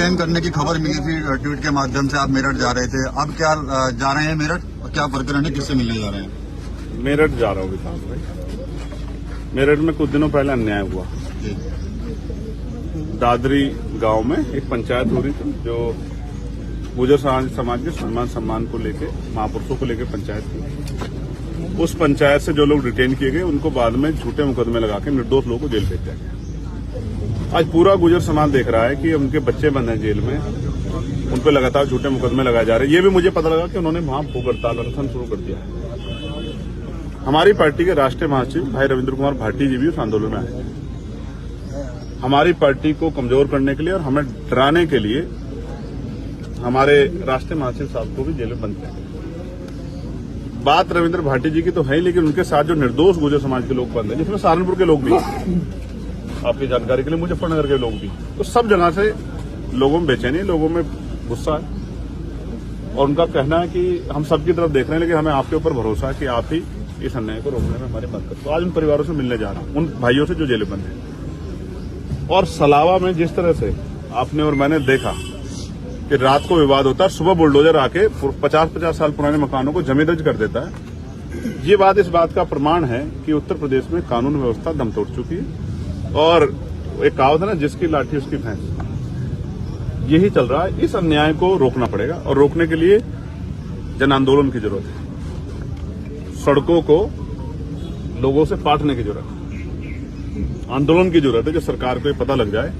Resign करने की खबर मिली थी ट्वीट के माध्यम से, आप मेरठ जा रहे थे, अब क्या जा रहे हैं मेरठ और क्या प्रकरण है, किससे मिलने जा रहे हैं? मेरठ जा रहा हूँ विकास भाई। मेरठ में कुछ दिनों पहले अन्याय हुआ। दादरी गांव में एक पंचायत हो रही थी जो गुजर समाज के सम्मान को लेके, महापुरुषों को लेके पंचायत थी। उस पंचायत से जो लोग डिटेन किए गए उनको बाद में झूठे मुकदमे लगा के निर्दोष लोगों को जेल भेज दिया गया। आज पूरा गुजर समाज देख रहा है कि उनके बच्चे बंद हैं जेल में, उन पर लगातार झूठे मुकदमे लगाए जा रहे हैं। ये भी मुझे पता लगा कि उन्होंने वहां भूख हड़ताल अनशन शुरू कर दिया है। हमारी पार्टी के राष्ट्रीय महासचिव भाई रविंद्र कुमार भाटी जी भी उस आंदोलन में आए। हमारी पार्टी को कमजोर करने के लिए और हमें डराने के लिए हमारे राष्ट्रीय महासचिव साहब को भी जेल में बंद किया गया। बात रविंद्र भाटी जी की तो है ही, लेकिन उनके साथ जो निर्दोष गुजर समाज के लोग बंद हैं, जिसमें सहारनपुर के लोग भी, आपकी जानकारी के लिए मुजफ्फरनगर के लोग भी, तो सब जगह से लोगों में बेचैनी, लोगों में गुस्सा है और उनका कहना है कि हम सबकी तरफ देख रहे हैं, लेकिन हमें आपके ऊपर भरोसा है कि आप ही इस अन्याय को रोकने में हमारी मदद करें। तो आज उन परिवारों से मिलने जा रहा हूं, उन भाइयों से जो जेल बंद हैं। और सलावा में जिस तरह से आपने और मैंने देखा कि रात को विवाद होता है, सुबह बुलडोजर आके 50-50 साल पुराने मकानों को जमींदर्ज कर देता है, ये बात इस बात का प्रमाण है कि उत्तर प्रदेश में कानून व्यवस्था दम तोड़ चुकी है। और एक कहावत है ना, जिसकी लाठी उसकी भैंस, यही चल रहा है। इस अन्याय को रोकना पड़ेगा और रोकने के लिए जन आंदोलन की जरूरत है, सड़कों को लोगों से पाटने की जरूरत है, आंदोलन की जरूरत है, जो सरकार को ये पता लग जाए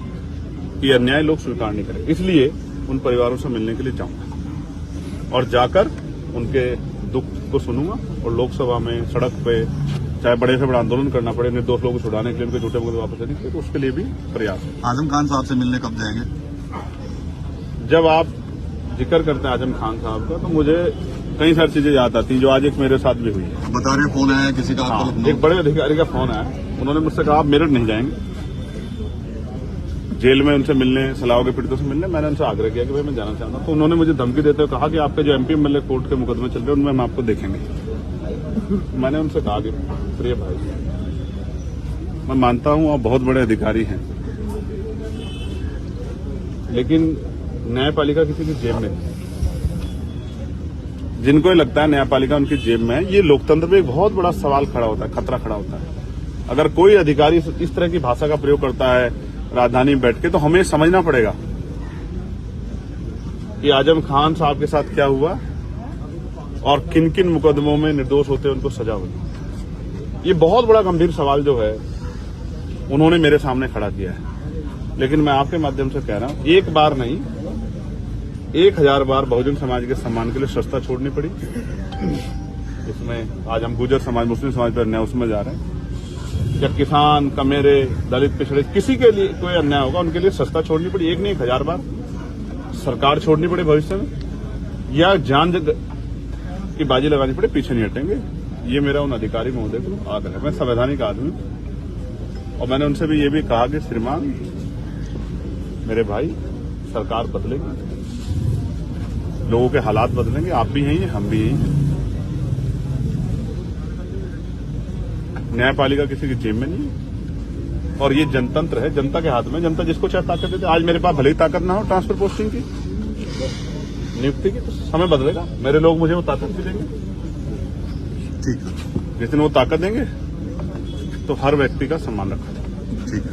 कि अन्याय लोग स्वीकार नहीं करेंगे। इसलिए उन परिवारों से मिलने के लिए जाऊंगा और जाकर उनके दुख को सुनूंगा और लोकसभा में, सड़क पे, चाहे बड़े से बड़ा आंदोलन करना पड़े निर्दोष लोगों को छुड़ाने के लिए, उनके झूठे मुकदमे वापस लेने के लिए, तो उसके लिए भी प्रयास है। आजम खान साहब से मिलने कब जाएंगे? जब आप जिक्र करते हैं आजम खान साहब का, तो मुझे कई सारी चीजें याद आती हैं जो आज एक मेरे साथ भी हुई है। बता रहे फोन आया किसी का? एक बड़े अधिकारी का फोन आया, उन्होंने मुझसे कहा आप मेरठ नहीं जाएंगे जेल में उनसे मिलने, सलाव के पीड़ितों से मिलने। मैंने उनसे आग्रह किया कि भाई मैं जाना चाहता हूं, तो उन्होंने मुझे धमकी देते हुए कहा कि आपके जो एमपी एमएलए कोर्ट के मुकदमे चल रहे हैं उनमें हम आपको देखेंगे। मैंने उनसे कहा कि प्रिय भाई, मैं मानता हूं आप बहुत बड़े अधिकारी हैं, लेकिन न्यायपालिका किसी की जेब में नहीं। जिनको ये लगता है न्यायपालिका उनकी जेब में है, ये लोकतंत्र पे एक बहुत बड़ा सवाल खड़ा होता है, खतरा खड़ा होता है। अगर कोई अधिकारी इस तरह की भाषा का प्रयोग करता है राजधानी में बैठ के, तो हमें समझना पड़ेगा कि आजम खान साहब के साथ क्या हुआ और किन किन मुकदमों में निर्दोष होते उनको सजा हुई। ये बहुत बड़ा गंभीर सवाल जो है उन्होंने मेरे सामने खड़ा किया है। लेकिन मैं आपके माध्यम से कह रहा हूं, एक बार नहीं 1000 बार बहुजन समाज के सम्मान के लिए सस्ता छोड़नी पड़ी। इसमें आज हम गुजर समाज, मुस्लिम समाज पर अन्याय उसमें जा रहे हैं, या किसान, कमेरे, दलित, पिछड़े, किसी के लिए कोई अन्याय होगा उनके लिए सस्ता छोड़नी पड़ी। एक नहीं 1000 बार सरकार छोड़नी पड़े भविष्य में, या जान की बाजी लगानी पड़े, पीछे नहीं हटेंगे। ये मेरा उन अधिकारी महोदय को आग्रह है। मैं संवैधानिक आदमी और मैंने उनसे भी ये भी कहा कि श्रीमान मेरे भाई, सरकार बदलेगी, लोगों के हालात बदलेंगे, आप भी हैं, हम भी हैं। न्यायपालिका किसी की जेब में नहीं है और ये जनतंत्र है, जनता के हाथ में। जनता जिसको चाहे ताकत देते। आज मेरे पास भले ही ताकत ना हो ट्रांसफर पोस्टिंग की, नियुक्ति की, तो समय बदलेगा, मेरे लोग मुझे वो ताकत भी देंगे। ठीक है, जिस दिन वो ताकत देंगे तो हर व्यक्ति का सम्मान रखा जाएगा। ठीक है।